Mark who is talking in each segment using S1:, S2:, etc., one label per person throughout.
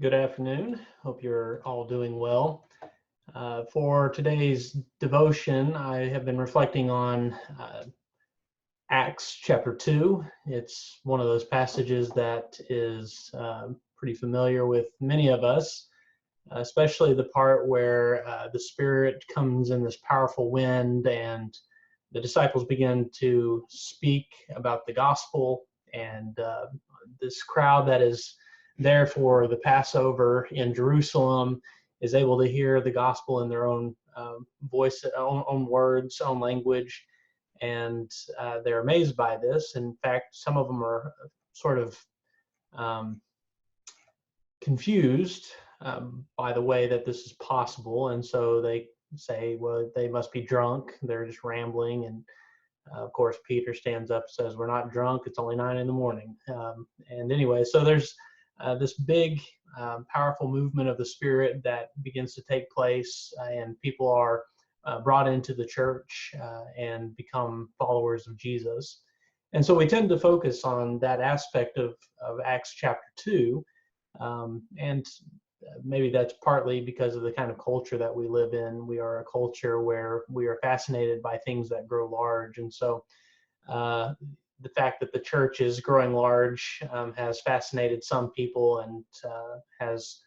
S1: Good afternoon. Hope you're all doing well. For today's devotion, I have been reflecting on Acts chapter 2. It's one of those passages that is pretty familiar with many of us, especially the part where the Spirit comes in this powerful wind and the disciples begin to speak about the gospel, and this crowd that is there for the Passover in Jerusalem is able to hear the gospel in their own voice, own words, own language, and they're amazed by this. In fact, some of them are sort of um, confused by the way that this is possible, and so they say, well, they must be drunk. They're just rambling, and of course, Peter stands up and says, "We're not drunk. It's only 9 in the morning." And anyway, so there's this big, powerful movement of the Spirit that begins to take place, and people are brought into the church and become followers of Jesus. And so we tend to focus on that aspect of Acts chapter 2. And maybe that's partly because of the kind of culture that we live in. We are a culture where we are fascinated by things that grow large. And so uh, the fact that the church is growing large has fascinated some people, and has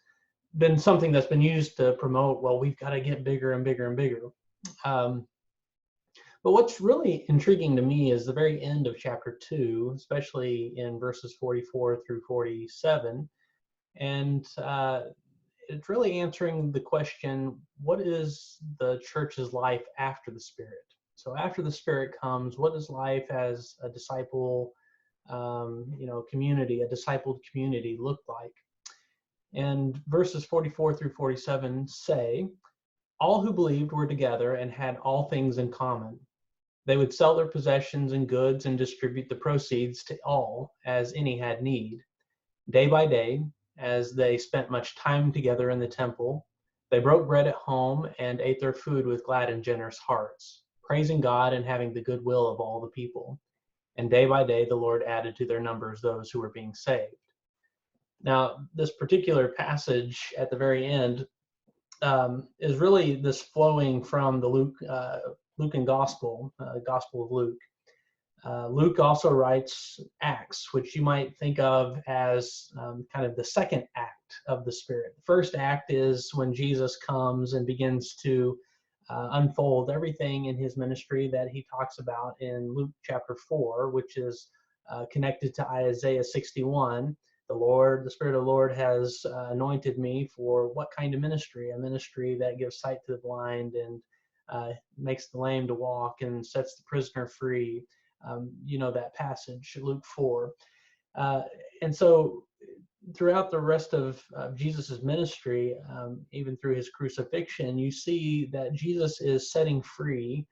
S1: been something that's been used to promote, well, we've got to get bigger and bigger and bigger. Um, but what's really intriguing to me is the very end of chapter 2, especially in verses 44 through 47. And it's really answering the question, what is the church's life after the Spirit? So after the Spirit comes, what does life as a disciple, community, a discipled community look like? And verses 44 through 47 say, all who believed were together and had all things in common. They would sell their possessions and goods and distribute the proceeds to all as any had need. Day by day, as they spent much time together in the temple, they broke bread at home and ate their food with glad and generous hearts, praising God and having the goodwill of all the people. And day by day, the Lord added to their numbers those who were being saved. Now, this particular passage at the very end is really this flowing from the Lucan Gospel, Gospel of Luke. Luke also writes Acts, which you might think of as kind of the second act of the Spirit. The first act is when Jesus comes and begins to unfold everything in his ministry that he talks about in Luke chapter 4, which is connected to Isaiah 61. The Spirit of the Lord has anointed me for what kind of ministry? A ministry that gives sight to the blind and makes the lame to walk and sets the prisoner free. That passage, Luke 4. Uh, and so throughout the rest of Jesus's ministry, even through his crucifixion, you see that Jesus is setting free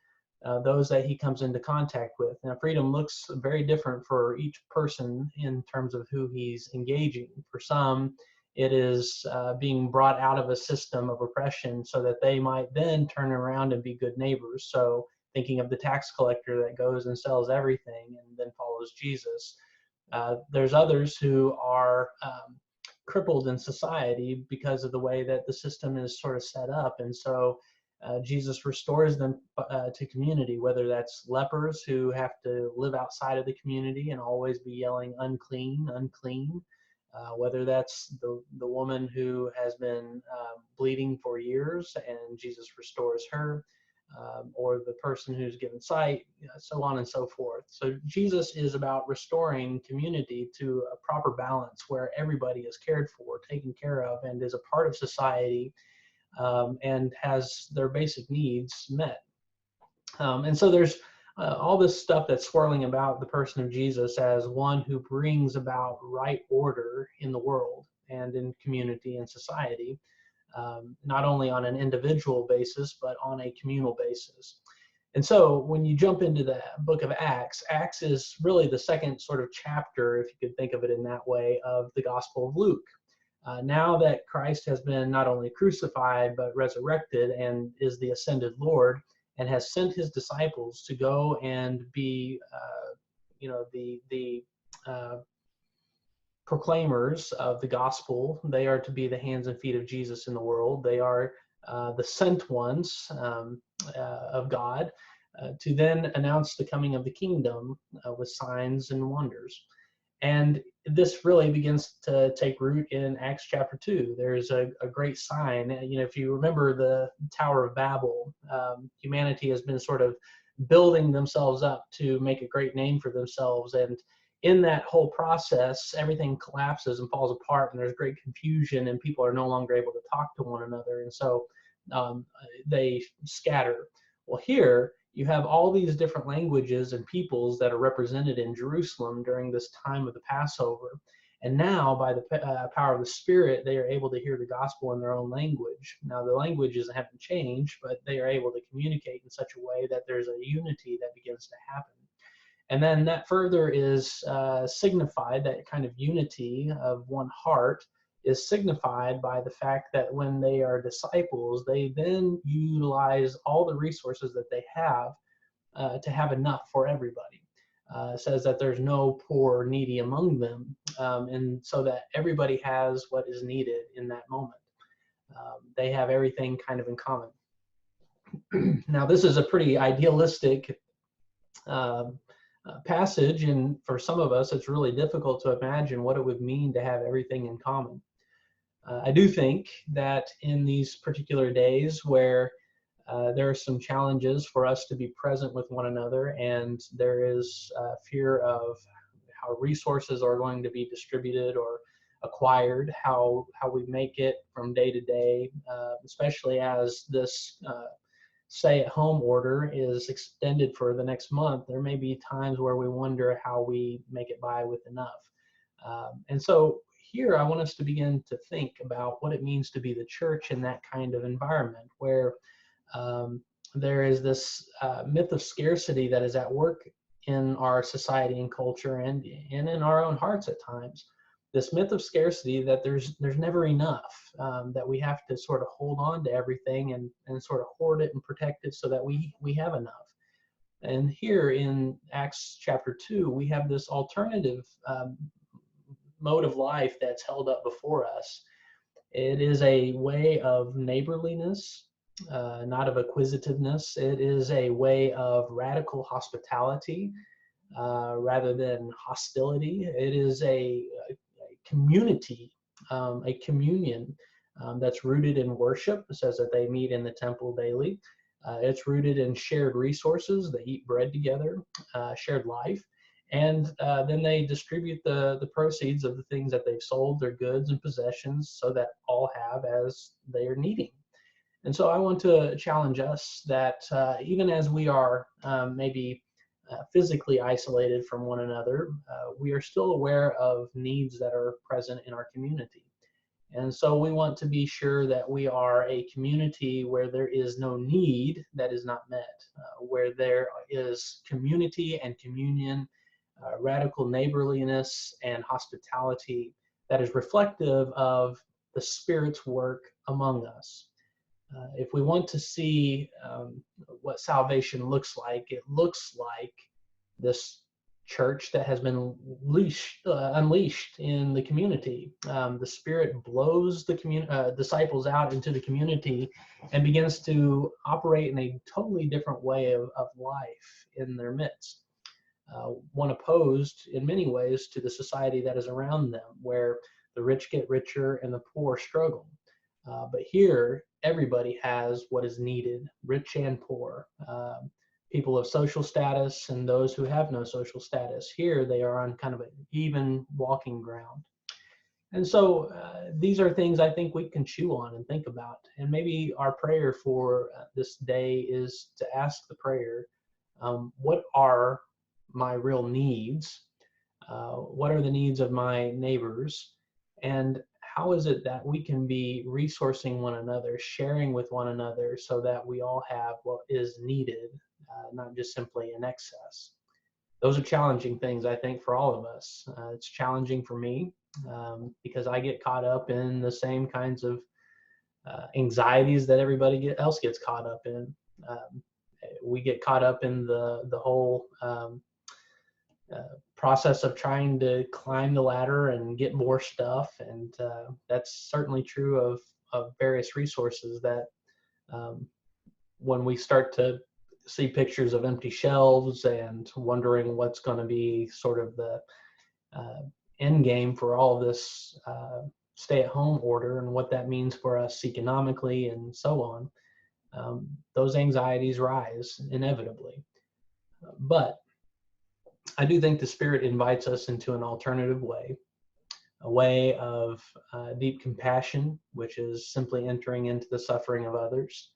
S1: those that he comes into contact with. Now, freedom looks very different for each person in terms of who he's engaging. For some, it is being brought out of a system of oppression so that they might then turn around and be good neighbors. So thinking of the tax collector that goes and sells everything and then follows Jesus. There's others who are crippled in society because of the way that the system is sort of set up. And so Jesus restores them to community, whether that's lepers who have to live outside of the community and always be yelling, unclean, unclean. Whether that's the woman who has been bleeding for years and Jesus restores her, or the person who's given sight, so on and so forth. So Jesus is about restoring community to a proper balance where everybody is cared for, taken care of, and is a part of society, and has their basic needs met. And so there's all this stuff that's swirling about the person of Jesus as one who brings about right order in the world and in community and society, not only on an individual basis, but on a communal basis. And so when you jump into the book of Acts, Acts is really the second sort of chapter, if you could think of it in that way, of the Gospel of Luke. Now that Christ has been not only crucified, but resurrected and is the ascended Lord, and has sent his disciples to go and be, the proclaimers of the gospel. They are to be the hands and feet of Jesus in the world. They are the sent ones of God to then announce the coming of the kingdom with signs and wonders. And this really begins to take root in Acts chapter 2. There's a great sign. If you remember the Tower of Babel, humanity has been sort of building themselves up to make a great name for themselves. And in that whole process, everything collapses and falls apart, and there's great confusion, and people are no longer able to talk to one another. And so they scatter. Well, here you have all these different languages and peoples that are represented in Jerusalem during this time of the Passover. And now, by the power of the Spirit, they are able to hear the gospel in their own language. Now, the languages haven't changed, but they are able to communicate in such a way that there's a unity that begins to happen. And then that further is signified, that kind of unity of one heart is signified by the fact that when they are disciples, they then utilize all the resources that they have to have enough for everybody. It says that there's no poor or needy among them, and so that everybody has what is needed in that moment. They have everything kind of in common. Now, this is a pretty idealistic passage, and for some of us, it's really difficult to imagine what it would mean to have everything in common. I do think that in these particular days where there are some challenges for us to be present with one another, and there is fear of how resources are going to be distributed or acquired, how we make it from day to day, especially as this stay-at-home order is extended for the next month. There may be times where we wonder how we make it by with enough. And so here I want us to begin to think about what it means to be the church in that kind of environment where there is this myth of scarcity that is at work in our society and culture, and in our own hearts at times. This myth of scarcity, that there's never enough, that we have to sort of hold on to everything and sort of hoard it and protect it so that we have enough. And here in Acts chapter 2, we have this alternative mode of life that's held up before us. It is a way of neighborliness, not of acquisitiveness. It is a way of radical hospitality rather than hostility. It is a community, a communion that's rooted in worship. It says that they meet in the temple daily. It's rooted in shared resources. They eat bread together, shared life. And then they distribute the proceeds of the things that they've sold, their goods and possessions, so that all have as they are needing. And so I want to challenge us that even as we are maybe physically isolated from one another, we are still aware of needs that are present in our community. And so we want to be sure that we are a community where there is no need that is not met, where there is community and communion, radical neighborliness and hospitality that is reflective of the Spirit's work among us. If we want to see what salvation looks like, it looks like this church that has been unleashed in the community. The Spirit blows the disciples out into the community and begins to operate in a totally different way of life in their midst. One opposed in many ways to the society that is around them, where the rich get richer and the poor struggle. But here, everybody has what is needed, rich and poor, people of social status and those who have no social status. Here, they are on kind of an even walking ground. And so these are things I think we can chew on and think about. And maybe our prayer for this day is to ask the prayer, what are my real needs? What are the needs of my neighbors? And how is it that we can be resourcing one another, sharing with one another so that we all have what is needed, not just simply in excess? Those are challenging things, I think, for all of us. It's challenging for me because I get caught up in the same kinds of anxieties that everybody else gets caught up in. We get caught up in the whole process of trying to climb the ladder and get more stuff. And that's certainly true of various resources that um, when we start to see pictures of empty shelves and wondering what's going to be sort of the end game for all of this stay-at-home order and what that means for us economically and so on, those anxieties rise inevitably. But I do think the Spirit invites us into an alternative way, a way of deep compassion, which is simply entering into the suffering of others,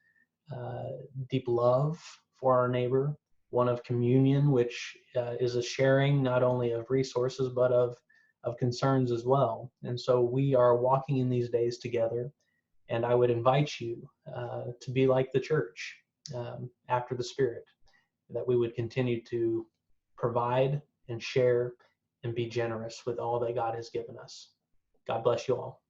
S1: deep love for our neighbor, one of communion, which is a sharing not only of resources but of concerns as well. And so we are walking in these days together, and I would invite you to be like the church after the Spirit, that we would continue to provide and share and be generous with all that God has given us. God bless you all.